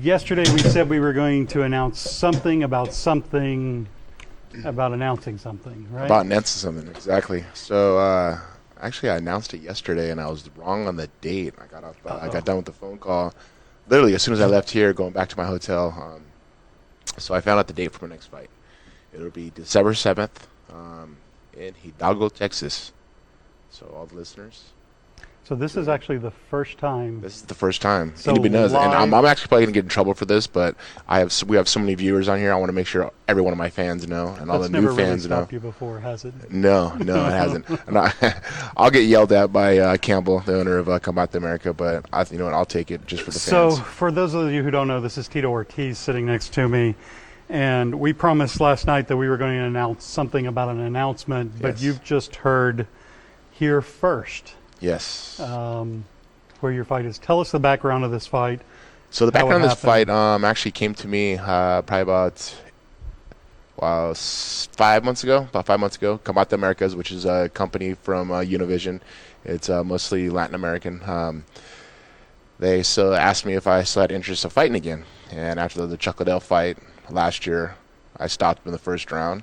Yesterday we said we were going to announce something about announcing something, right? About announcing something, exactly. So actually I announced it yesterday and I was wrong on the date. I got done with the phone call literally as soon as I left here going back to my hotel. So I found out the date for my next fight. It'll be December 7th in Hidalgo, Texas. So all the listeners. So this is actually the first time. This is the first time. So Anybody knows. And live- I'm actually probably going to get in trouble for this, but we have so many viewers on here. I want to make sure every one of my fans know and all the new fans know. That's never really stopped you before, has it? No, it hasn't. And I'll get yelled at by Campbell, the owner of Come Out to America, but you know what? I'll take it just for the fans. So for those of you who don't know, this is Tito Ortiz sitting next to me. And we promised last night that we were going to announce something about an announcement, but Yes. you've just heard here first Yes. where your fight is. Tell us the background of this fight. So the how it background of this fight happened. actually came to me probably about 5 months ago. About 5 months ago, Come Out to Americas, which is a company from Univision. It's mostly Latin American. They still asked me if I still had interest in fighting again. And after the Chuckledale fight last year, I stopped in the first round.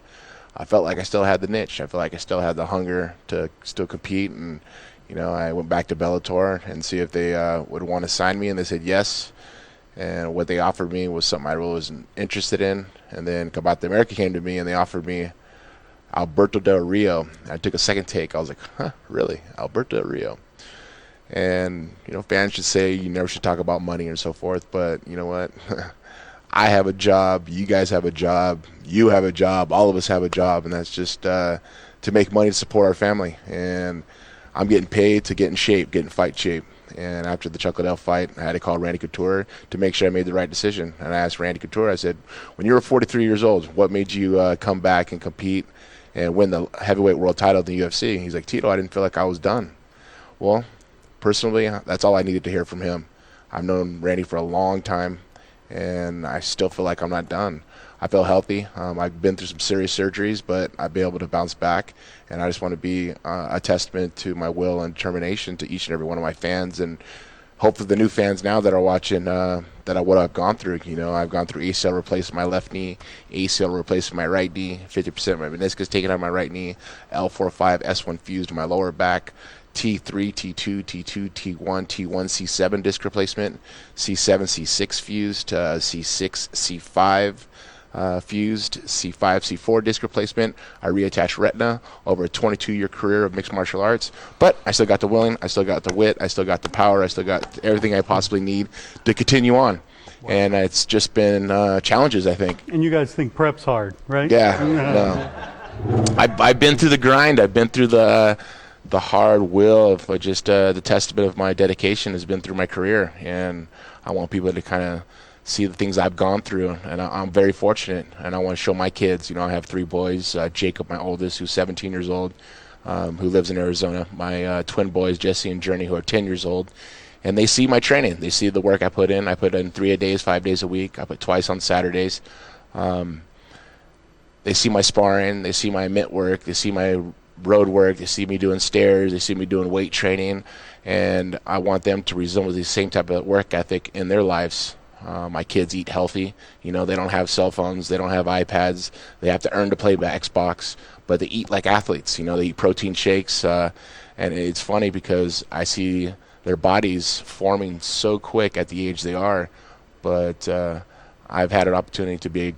I felt like I still had the niche. I felt like I still had the hunger to still compete. And, you know, I went back to Bellator and see if they would want to sign me, and they said yes. And what they offered me was something I really wasn't interested in. And then Come Out to America came to me, and they offered me Alberto Del Rio. I took a second take. I was like, huh, really? Alberto Del Rio. And, you know, fans should say you never should talk about money and so forth, but you know what? I have a job, you guys have a job, you have a job, all of us have a job, and that's just to make money to support our family. And I'm getting paid to get in shape, get in fight shape. And after the Chuckledale fight, I had to call Randy Couture to make sure I made the right decision. And I asked Randy Couture, I said, when you were 43 years old, what made you come back and compete and win the heavyweight world title in the UFC? He's like, Tito, I didn't feel like I was done. Well, personally, that's all I needed to hear from him. I've known Randy for a long time, and I still feel like I'm not done. I feel healthy. I've been through some serious surgeries, but I've been able to bounce back, and I just want to be a testament to my will and determination to each and every one of my fans, and hopefully the new fans now that are watching what I've gone through. You know, I've gone through ACL replacement my left knee, ACL replacement my right knee, 50% of my meniscus taken out of my right knee, L4-5, S1 fused to my lower back, T3, T2, T2, T1, T1, C7 disc replacement, C7, C6 fused, C6, C5 fused, C5, C4 disc replacement. I reattached retina over a 22-year career of mixed martial arts. But I still got the willing, I still got the wit, I still got the power, I still got everything I possibly need to continue on. Wow. And it's just been challenges, I think. And you guys think prep's hard, right? Yeah, no. I've been through the grind. I've been through the hard will of just the testament of my dedication has been through my career, and I want people to kind of see the things I've gone through, and I'm very fortunate, and I want to show my kids. You know, I have 3 boys, Jacob, my oldest, who's 17 years old, who lives in Arizona, my twin boys, Jesse and Journey, who are 10 years old, and they see my training. They see the work I put in. I put in 3 days, 5 days a week. I put twice on Saturdays. They see my sparring. They see my mitt work. They see my road work. They see me doing stairs. They see me doing weight training, and I want them to resemble the same type of work ethic in their lives. My kids eat healthy. You know, they don't have cell phones. They don't have iPads. They have to earn to play Xbox, but they eat like athletes. You know, they eat protein shakes, and it's funny because I see their bodies forming so quick at the age they are, but I've had an opportunity to be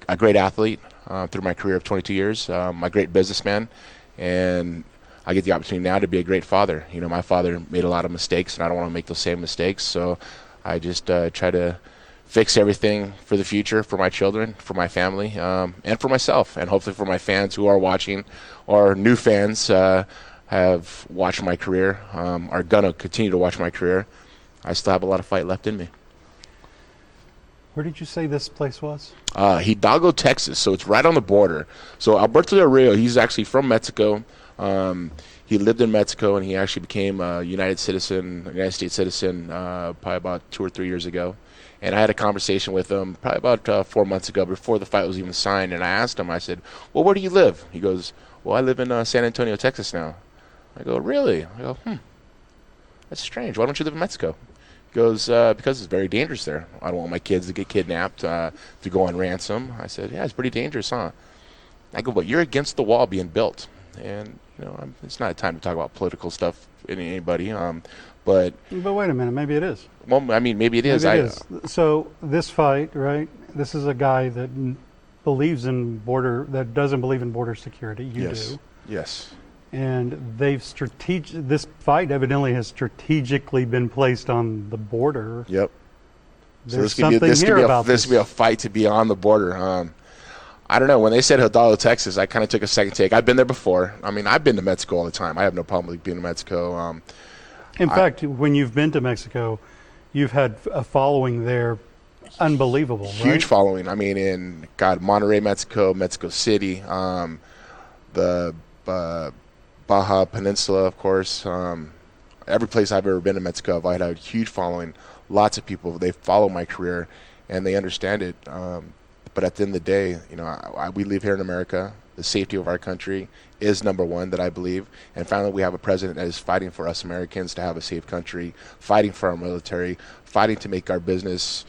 a great athlete through my career of 22 years, a great businessman, and I get the opportunity now to be a great father. You know, my father made a lot of mistakes, and I don't want to make those same mistakes, so I just try to fix everything for the future, for my children, for my family, and for myself, and hopefully for my fans who are watching, or new fans have watched my career, are going to continue to watch my career. I still have a lot of fight left in me. Where did you say this place was? Hidalgo, Texas, so it's right on the border. So Alberto Del Rio, he's actually from Mexico. He lived in Mexico, and he actually became a United States citizen probably about 2 or 3 years ago. And I had a conversation with him probably about 4 months ago before the fight was even signed, and I asked him, I said, well, where do you live? He goes, well, I live in San Antonio, Texas now. I go, really? I go, that's strange. Why don't you live in Mexico? Goes, because it's very dangerous there. I don't want my kids to get kidnapped, to go on ransom. I said, yeah, it's pretty dangerous, huh? I go, but you're against the wall being built. And, it's not a time to talk about political stuff in anybody. But wait a minute, maybe it is. Well, I mean, maybe it is. Maybe it is. So this fight, right? This is a guy that doesn't believe in border security. You do. Yes. And this fight evidently has strategically been placed on the border. Yep. There's something here about this. This could be a fight to be on the border. I don't know. When they said Hidalgo, Texas, I kind of took a second take. I've been there before. I mean, I've been to Mexico all the time. I have no problem with being to Mexico. In fact, when you've been to Mexico, you've had a following there, unbelievable. Huge right? following. I mean, in Monterrey, Mexico, Mexico City, the Baja Peninsula, of course. Every place I've ever been in Mexico, I've had a huge following. Lots of people, they follow my career, and they understand it. But at the end of the day, we live here in America. The safety of our country is number one, that I believe. And finally, we have a president that is fighting for us Americans to have a safe country, fighting for our military, fighting to make our business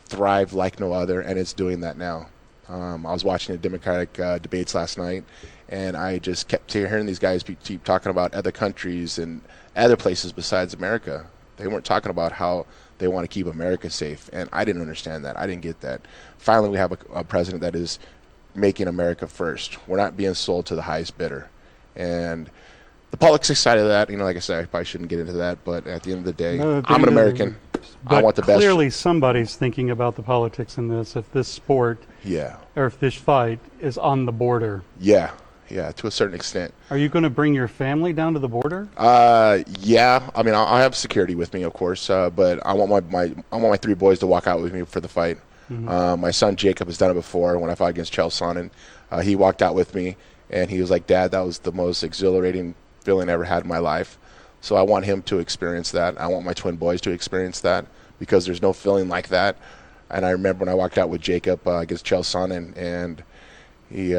thrive like no other, and it's doing that now. I was watching the Democratic debates last night, and I just kept hearing these guys keep talking about other countries and other places besides America. They weren't talking about how they want to keep America safe, and I didn't understand that. I didn't get that. Finally, we have a president that is making America first. We're not being sold to the highest bidder. And the politics side of that, like I said, I probably shouldn't get into that, but at the end of the day, I'm an American. I want the best. Clearly somebody's thinking about the politics in this, if this sport or if this fight is on the border. Yeah, to a certain extent. Are you going to bring your family down to the border? Yeah. I mean, I have security with me, of course, but I want my three boys to walk out with me for the fight. Mm-hmm. My son Jacob has done it before when I fought against Chael Sonnen. He walked out with me, and he was like, "Dad, that was the most exhilarating feeling I ever had in my life." So I want him to experience that. I want my twin boys to experience that, because there's no feeling like that. And I remember when I walked out with Jacob against Chael Sonnen, and he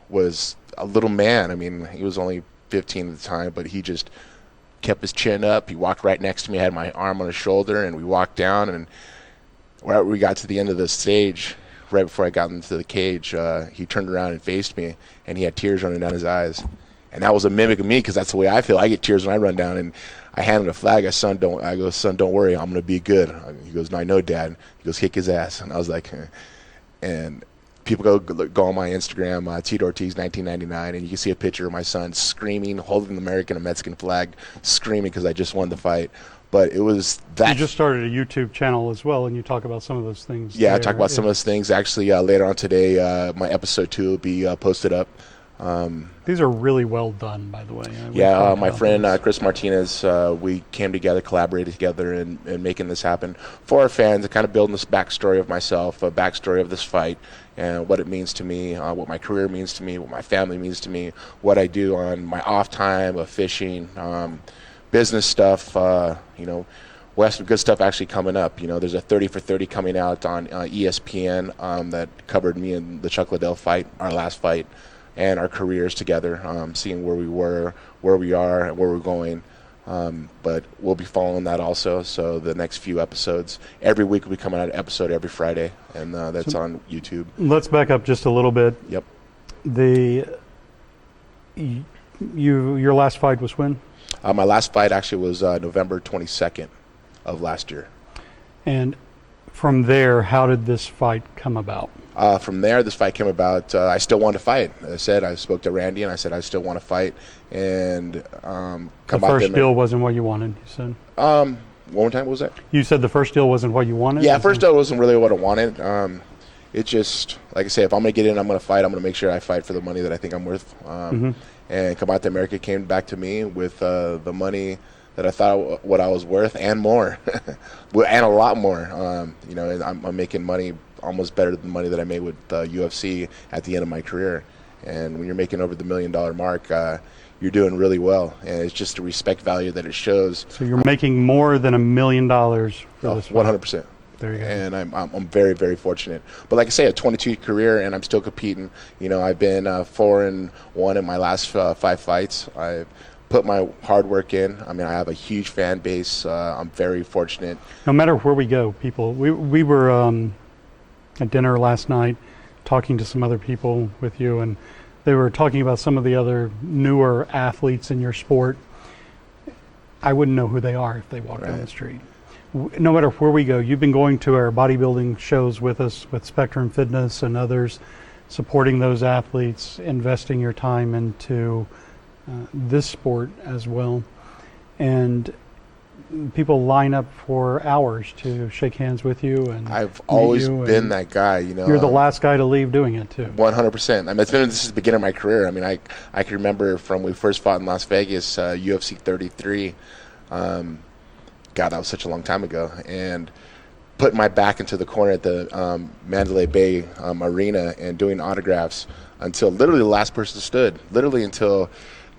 was a little man. I mean, he was only 15 at the time, but he just kept his chin up. He walked right next to me, had my arm on his shoulder, and we walked down, and where we got to the end of the stage, right before I got into the cage, he turned around and faced me, and he had tears running down his eyes. And that was a mimic of me, because that's the way I feel. I get tears when I run down, and I handed him a flag. Son, don't worry, I'm going to be good. He goes, "No, I know, Dad." He goes, "Kick his ass." And I was like, and people go on my Instagram, Tito Ortiz 1999, and you can see a picture of my son screaming, holding the American and Mexican flag, screaming because I just won the fight. But it was that. You just started a YouTube channel as well, and you talk about some of those things. Yeah, I talk about some of those things. Actually, later on today, my episode 2 will be posted up. These are really well done, by the way. My friend Chris Martinez, we came together, collaborated together in making this happen for our fans, and kind of building this backstory of myself, a backstory of this fight, and what it means to me, what my career means to me, what my family means to me, what I do on my off time of fishing, business stuff, we have some good stuff actually coming up. There's a 30 for 30 coming out on ESPN that covered me and the Chuck Liddell fight, our last fight, and our careers together, seeing where we were, where we are, and where we're going. But we'll be following that also. So the next few episodes, every week we'll be coming out an episode every Friday, and that's on YouTube. Let's back up just a little bit. Yep. Your last fight was when? My last fight actually was November 22nd of last year. And from there, how did this fight come about? From there, this fight came about. I still want to fight. As I said, I spoke to Randy, and I said I still want to fight. And the first deal wasn't what you wanted, you said? One more time, what was that? You said the first deal wasn't what you wanted? Yeah, first deal wasn't really what I wanted. It just, like I say, if I'm going to get in, I'm going to fight. I'm going to make sure I fight for the money that I think I'm worth. And Come Out to America came back to me with the money that I thought what I was worth, and more, and a lot more. I'm making money almost better than the money that I made with UFC at the end of my career. And when you're making over the $1 million mark, you're doing really well. And it's just the respect value that it shows. So you're making more than $1 million for this fight. 100%. There you go. And I'm very, very fortunate. But like I say, a 22 career, and I'm still competing. I've been 4-1 in my last 5 fights. I've put my hard work in. I mean, I have a huge fan base. I'm very fortunate. No matter where we go, people, we were at dinner last night talking to some other people with you, and they were talking about some of the other newer athletes in your sport. I wouldn't know who they are if they walked down the street. No matter where we go, you've been going to our bodybuilding shows with us, with Spectrum Fitness and others, supporting those athletes, investing your time into this sport as well. And people line up for hours to shake hands with you. And I've always been that guy, you know. You're the last guy to leave doing it too. 100%. I mean, this is the beginning of my career. I mean, I can remember from when we first fought in Las Vegas, UFC 33. God, that was such a long time ago. And putting my back into the corner at the Mandalay Bay Arena and doing autographs until literally the last person stood. Literally until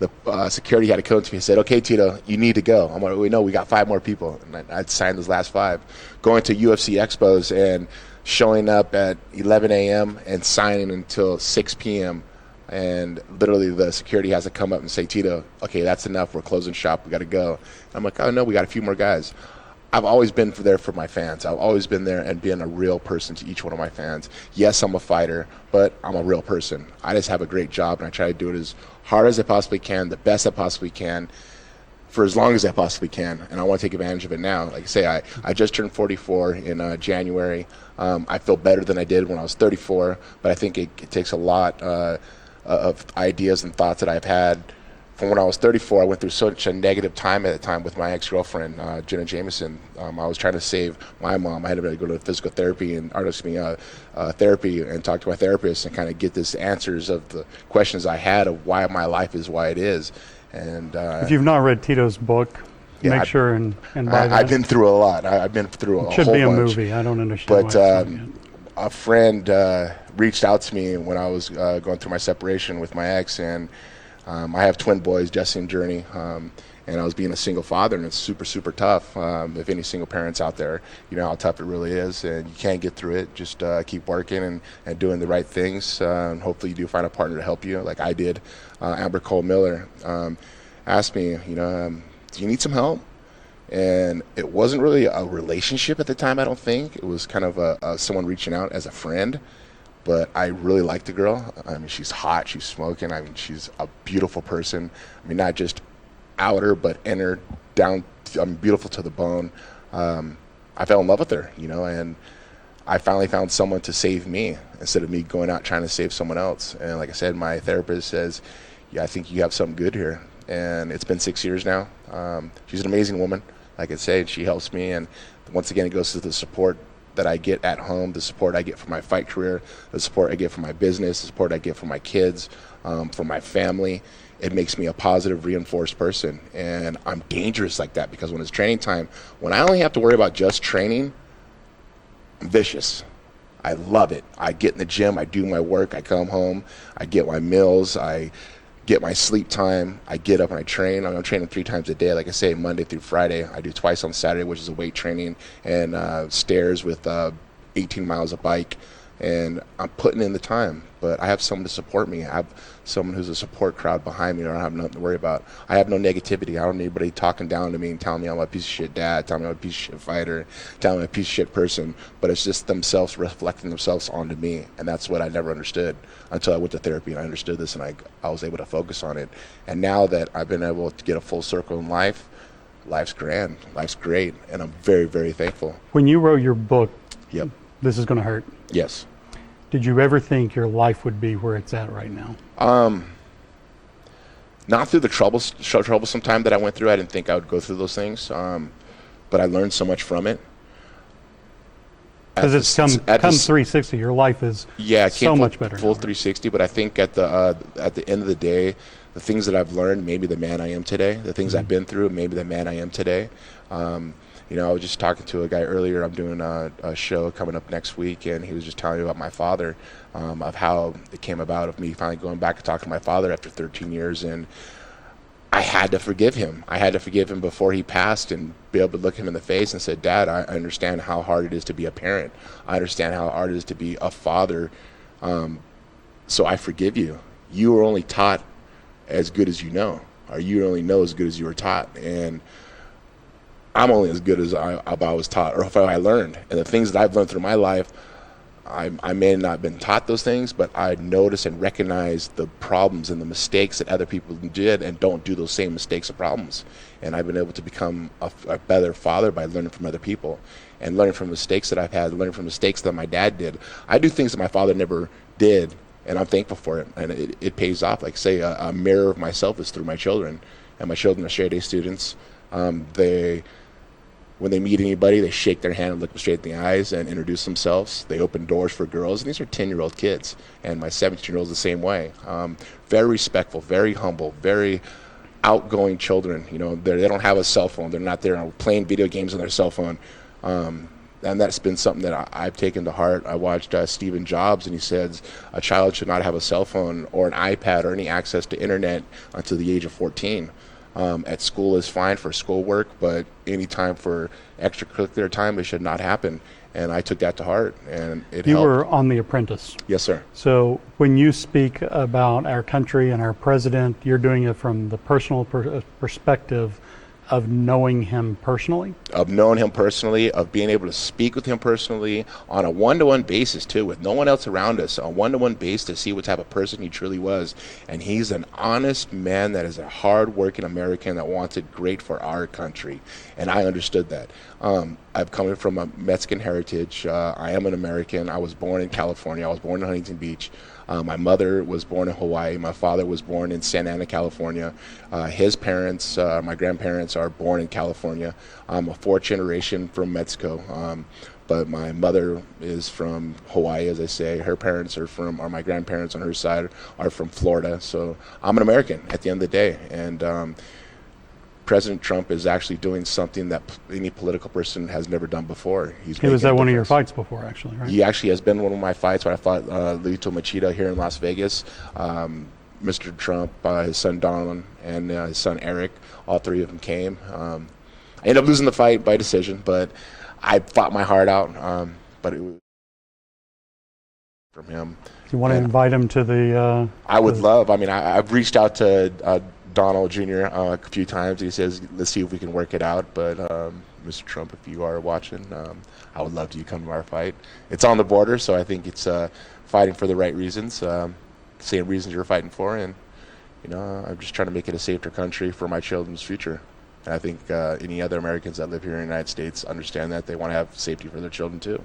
the security had to come to me and said, "Okay, Tito, you need to go." I'm like, "We know, we got 5 more people." And I'd signed those last 5. Going to UFC expos and showing up at 11 a.m. and signing until 6 p.m. And literally the security has to come up and say, "Tito, okay, that's enough. We're closing shop. We got to go." I'm like, "Oh, no, we got a few more guys." I've always been there for my fans. I've always been there and been a real person to each one of my fans. Yes, I'm a fighter, but I'm a real person. I just have a great job, and I try to do it as hard as I possibly can, the best I possibly can, for as long as I possibly can, and I want to take advantage of it now. Like I say, I just turned 44 in January. I feel better than I did when I was 34, but I think it takes a lot of ideas and thoughts that I've had. From when I was 34, I went through such a negative time at the time with my ex-girlfriend, Jenna Jameson. I was trying to save my mom. I had to go to physical therapy therapy and talk to my therapist and kind of get this answers of the questions I had of why my life is why it is. And if you've not read Tito's book, make sure and buy that. I've been through a lot. I've been through a whole bunch. It should be a movie. I don't understand. But a friend reached out to me when I was going through my separation with my ex, and I have twin boys, Jesse and Journey, and I was being a single father, and it's super, super tough. If any single parents out there, you know how tough it really is, and you can't get through it. Just keep working and doing the right things, and hopefully you do find a partner to help you, like I did. Amber Cole Miller asked me, do you need some help? And it wasn't really a relationship at the time, I don't think. It was kind of someone reaching out as a friend. But I really like the girl. I mean, she's hot, she's smoking. I mean, she's a beautiful person. I mean, not just outer, but inner, down. I mean, beautiful to the bone. I fell in love with her, and I finally found someone to save me instead of me going out trying to save someone else. And like I said, my therapist says, "Yeah, I think you have something good here." And it's been 6 years now. She's an amazing woman, like I said. She helps me, and once again, it goes to the support that I get at home, the support I get from my fight career, the support I get from my business, the support I get from my kids, from my family. It makes me a positive, reinforced person. And I'm dangerous like that because when it's training time, when I only have to worry about just training, I'm vicious. I love it. I get in the gym, I do my work, I come home, I get my meals, I get my sleep time, I get up and I train. I'm training 3 times a day, like I say, Monday through Friday. I do twice on Saturday, which is a weight training, and stairs with 18 miles of bike, and I'm putting in the time. But I have someone to support me. I have someone who's a support crowd behind me, or I don't have nothing to worry about. I have no negativity. I don't need anybody talking down to me and telling me I'm a piece of shit dad, telling me I'm a piece of shit fighter, telling me I'm a piece of shit person. But it's just themselves reflecting themselves onto me, and that's what I never understood until I went to therapy and I understood this, and I was able to focus on it. And now that I've been able to get a full circle in life, life's grand, life's great, and I'm very, very thankful. When you wrote your book, Yep. This Is Going to Hurt. Yes. Did you ever think your life would be where it's at right now? Not through the troublesome time that I went through. I didn't think I would go through those things, but I learned so much from it. Because it's come 360. Your life is so much better. Full 360, but I think at the end of the day, the things that I've learned, maybe the man I am today, the things I've been through, maybe the man I am today. I was just talking to a guy earlier. I'm doing a show coming up next week, and he was just telling me about my father, of how it came about of me finally going back to talk to my father after 13 years. And I had to forgive him. I had to forgive him before he passed and be able to look him in the face and say, "Dad, I understand how hard it is to be a parent. I understand how hard it is to be a father. So I forgive you. You were only taught as good as you know. or you only know as good as you were taught. And I'm only as good as I was taught, or if I learned. And the things that I've learned through my life, I may not have been taught those things, but I notice and recognize the problems and the mistakes that other people did, and don't do those same mistakes or problems. And I've been able to become a better father by learning from other people, and learning from mistakes that I've had, learning from mistakes that my dad did. I do things that my father never did, and I'm thankful for it, and it pays off. Like, say, a mirror of myself is through my children, and my children are straight A students. When they meet anybody, they shake their hand and look them straight in the eyes and introduce themselves. They open doors for girls, and these are 10-year-old kids, and my 17-year-old is the same way. Very respectful, very humble, very outgoing children. You know, they don't have a cell phone. They're not there playing video games on their cell phone. And that's been something that I've taken to heart. I watched Stephen Jobs, and he says a child should not have a cell phone or an iPad or any access to internet until the age of 14. At school is fine for schoolwork, but any time for extracurricular time, it should not happen. And I took that to heart, and it helped. You were on The Apprentice. Yes, sir. So when you speak about our country and our president, you're doing it from the personal perspective of knowing him personally? Of knowing him personally, of being able to speak with him personally on a one-to-one basis too, with no one else around us, a one-to-one basis to see what type of person he truly was. And he's an honest man that is a hard-working American that wants it great for our country. And I understood that. I've come from a Mexican heritage. I am an American. I was born in California. I was born in Huntington Beach. My mother was born in Hawaii. My father was born in Santa Ana, California. His parents, my grandparents, are born in California. I'm a fourth generation from Mexico, but my mother is from Hawaii, as I say. Her parents or my grandparents on her side are from Florida. So I'm an American at the end of the day. And President Trump is actually doing something that any political person has never done before. He was at one of your fights before, actually, right? He actually has been one of my fights when I fought Lito Machida here in Las Vegas. Mr. Trump, his son Donald, and his son Eric, all three of them came. I ended up losing the fight by decision, but I fought my heart out. But it was from him. Do you want to invite him to the... I would love. I mean, I've reached out to Donald Jr. A few times. He says, let's see if we can work it out. But Mr. Trump, if you are watching, I would love you to come to our fight. It's on the border, so I think it's fighting for the right reasons, same reasons you're fighting for. And, you know, I'm just trying to make it a safer country for my children's future. And I think any other Americans that live here in the United States understand that. They want to have safety for their children, too.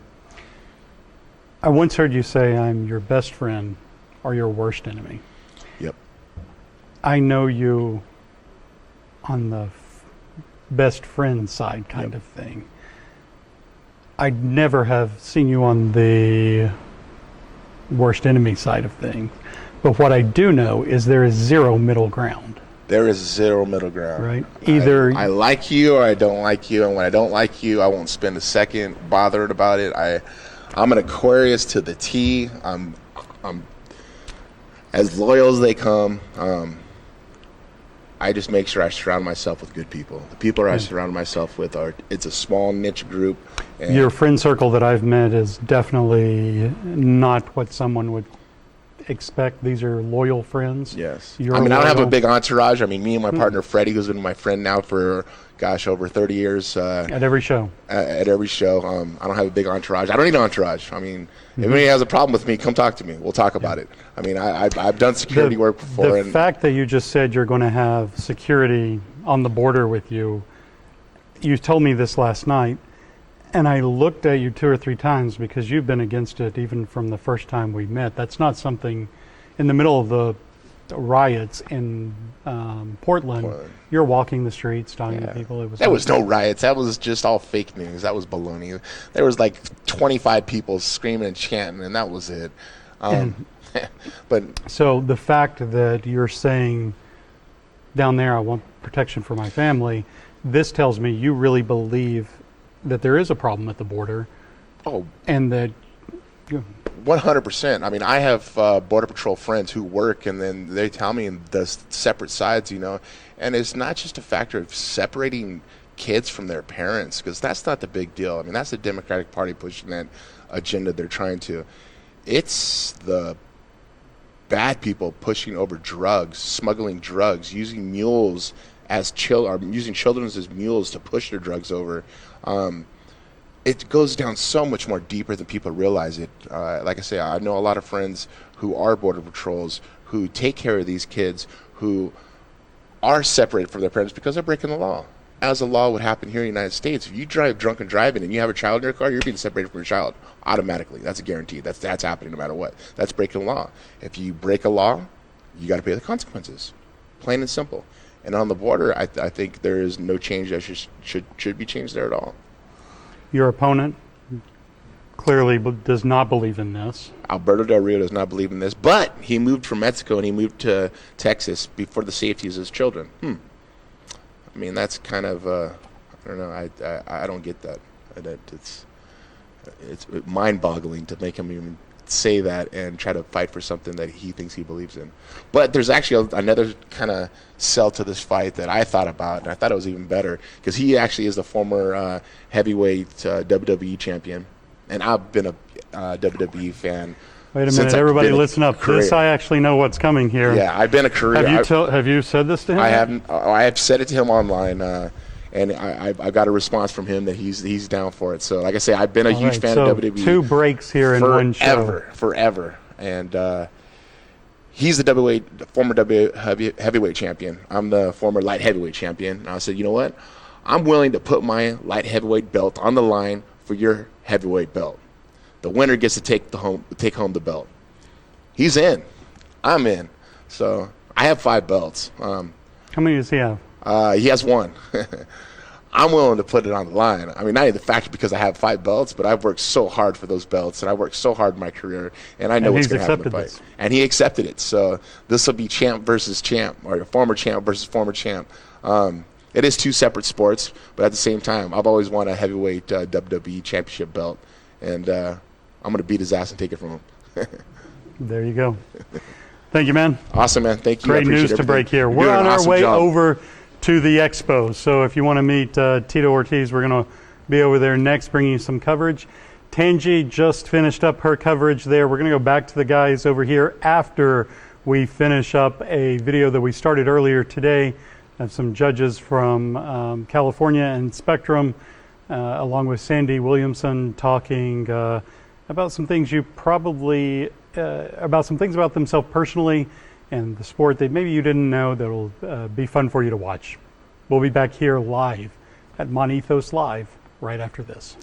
I once heard you say, I'm your best friend or your worst enemy. Yep. I know you on the best friend side kind of thing. I never have seen you on the worst enemy side of things. But what I do know is there is zero middle ground. There is zero middle ground. Right. Either I like you or I don't like you, and when I don't like you, I won't spend a second bothered about it. I'm an Aquarius to the T. I'm as loyal as they come. I just make sure I surround myself with good people. The people I surround myself with it's a small niche group. And your friend circle that I've met is definitely not what someone would expect. These are loyal friends. Yes. You're I mean, I don't have a loyal. big entourage. I mean, me and my partner Freddie, who's been my friend now for, over 30 years. At every show. At every show. I don't have a big entourage. I don't need an entourage. I mean, if anybody has a problem with me, come talk to me. We'll talk about it. I mean, I've done security work before. The fact that you just said you're going to have security on the border with you, you told me this last night, and I looked at you 2 or 3 times because you've been against it even from the first time we met. That's not something, in the middle of the riots in Portland, you're walking the streets talking to people. There was no riots. That was just all fake news. That was baloney. There was like 25 people screaming and chanting, and that was it. But so the fact that you're saying down there, I want protection for my family, this tells me you really believe that there is a problem at the border. And that 100%. I mean, I have Border Patrol friends who work, and then they tell me in the separate sides, you know, and it's not just a factor of separating kids from their parents, because that's not the big deal. I mean, that's the Democratic Party pushing that agenda they're trying to. It's the bad people pushing over drugs, smuggling drugs, using mules as using children as mules to push their drugs over. It goes down so much more deeper than people realize it. Like I say, I know a lot of friends who are border patrols who take care of these kids who are separated from their parents because they're breaking the law. As the law would happen here in the United States, if you drive drunk and driving and you have a child in your car, you're being separated from your child automatically. That's a guarantee. That's happening no matter what. That's breaking the law. If you break a law, you got to pay the consequences. Plain and simple. And on the border, I think there is no change that should be changed there at all. Your opponent clearly does not believe in this. Alberto Del Rio does not believe in this, but he moved from Mexico and he moved to Texas before the safety of his children. I mean, that's kind of, I don't know, I don't get that. It's mind-boggling to make him even say that and try to fight for something that he thinks he believes in. But there's actually another kind of sell to this fight that I thought about, and I thought it was even better, because he actually is the former heavyweight WWE champion, and I've been a WWE fan. Wait a minute, everybody listen up. Career. This, I actually know what's coming here. Yeah, I've been a career. Have you said this to him? I haven't. I have said it to him online, and I got a response from him that he's down for it. So, like I say, I've been a huge fan of WWE. 2 breaks here in one show. Forever. And he's the former heavyweight champion. I'm the former light heavyweight champion. And I said, you know what? I'm willing to put my light heavyweight belt on the line for your heavyweight belt. The winner gets to take home the belt. He's in. I'm in. So I have 5 belts. How many does he have? He has 1. I'm willing to put it on the line. I mean, not even the fact because I have 5 belts, but I've worked so hard for those belts, and I worked so hard in my career, and I know what's going to happen in the fight. This. And he accepted it. So this will be champ versus champ, or former champ versus former champ. It is 2 separate sports, but at the same time, I've always won a heavyweight WWE championship belt, and I'm going to beat his ass and take it from him. There you go. Thank you, man. Awesome, man. Thank you. Great news to break here. We're on our way over to the expo. So if you want to meet Tito Ortiz, we're going to be over there next, bringing you some coverage. Tangi just finished up her coverage there. We're going to go back to the guys over here after we finish up a video that we started earlier today of some judges from California and Spectrum, along with Sandy Williamson, talking about some things about some things about themselves personally and the sport that maybe you didn't know that'll be fun for you to watch. We'll be back here live at Mon Ethos Live right after this.